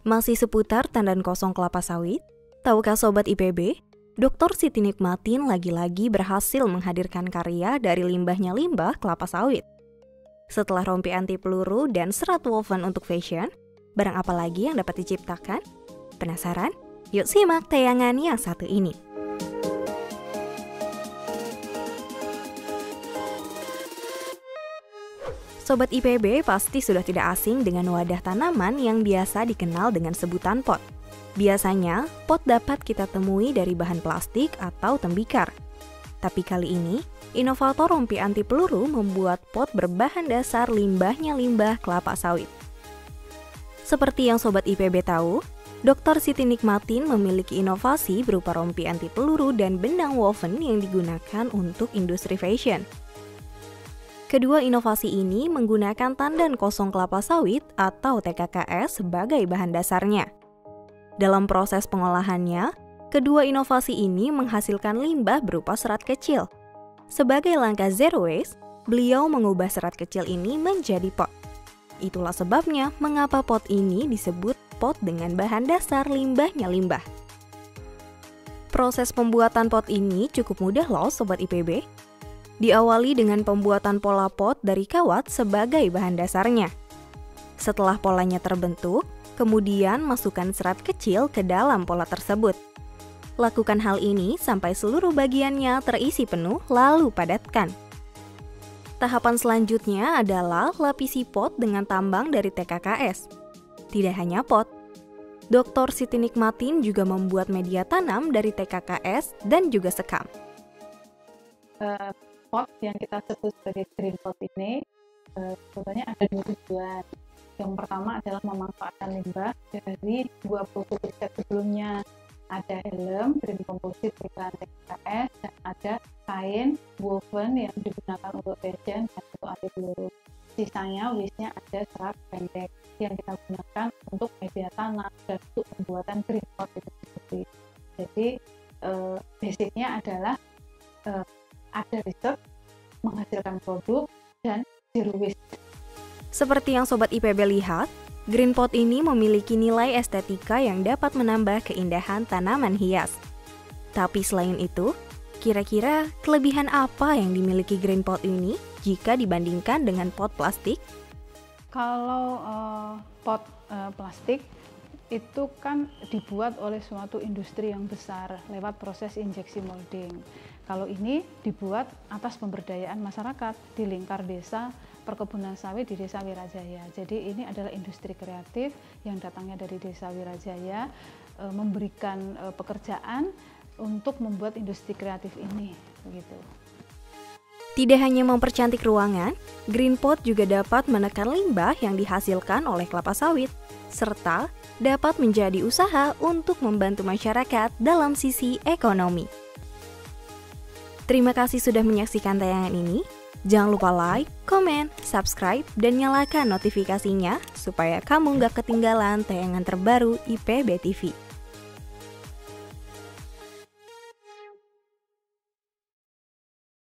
Masih seputar tandan kosong kelapa sawit? Tahukah Sobat IPB? Dr. Siti Nikmatin lagi-lagi berhasil menghadirkan karya dari limbahnya limbah kelapa sawit. Setelah rompi anti peluru dan serat woven untuk fashion, barang apa lagi yang dapat diciptakan? Penasaran? Yuk simak tayangan yang satu ini. Sobat IPB pasti sudah tidak asing dengan wadah tanaman yang biasa dikenal dengan sebutan pot. Biasanya, pot dapat kita temui dari bahan plastik atau tembikar. Tapi kali ini, inovator rompi anti peluru membuat pot berbahan dasar limbahnya limbah kelapa sawit. Seperti yang Sobat IPB tahu, Dr. Siti Nikmatin memiliki inovasi berupa rompi anti peluru dan benang woven yang digunakan untuk industri fashion. Kedua inovasi ini menggunakan tandan kosong kelapa sawit atau TKKS sebagai bahan dasarnya. Dalam proses pengolahannya, kedua inovasi ini menghasilkan limbah berupa serat kecil. Sebagai langkah zero waste, beliau mengubah serat kecil ini menjadi pot. Itulah sebabnya mengapa pot ini disebut pot dengan bahan dasar limbahnya limbah. Proses pembuatan pot ini cukup mudah loh Sobat IPB. Diawali dengan pembuatan pola pot dari kawat sebagai bahan dasarnya. Setelah polanya terbentuk, kemudian masukkan serat kecil ke dalam pola tersebut. Lakukan hal ini sampai seluruh bagiannya terisi penuh, lalu padatkan. Tahapan selanjutnya adalah lapisi pot dengan tambang dari TKKS. Tidak hanya pot, Dr. Siti Nikmatin juga membuat media tanam dari TKKS dan juga sekam. Pot yang kita sebut sebagai green pot ini sebenarnya ada dua tujuan. Yang pertama adalah memanfaatkan limbah dari dua produk riset sebelumnya. Ada helm, green composite iklan TKKS, dan ada kain woven yang digunakan untuk fashion dan untuk anti peluru. Sisanya waste-nya ada serat pendek yang kita gunakan untuk media tanam dan untuk pembuatan green pot itu sendiri. Jadi basicnya adalah ada riset, menghasilkan produk, dan zero waste. Seperti yang Sobat IPB lihat, green pot ini memiliki nilai estetika yang dapat menambah keindahan tanaman hias. Tapi selain itu, kira-kira kelebihan apa yang dimiliki green pot ini jika dibandingkan dengan pot plastik? Kalau pot plastik itu kan dibuat oleh suatu industri yang besar lewat proses injeksi molding. Kalau ini dibuat atas pemberdayaan masyarakat di lingkar desa perkebunan sawit di Desa Wirajaya. Jadi ini adalah industri kreatif yang datangnya dari Desa Wirajaya, memberikan pekerjaan untuk membuat industri kreatif ini, begitu. Tidak hanya mempercantik ruangan, green pot juga dapat menekan limbah yang dihasilkan oleh kelapa sawit, serta dapat menjadi usaha untuk membantu masyarakat dalam sisi ekonomi. Terima kasih sudah menyaksikan tayangan ini. Jangan lupa like, komen, subscribe, dan nyalakan notifikasinya supaya kamu nggak ketinggalan tayangan terbaru IPB TV.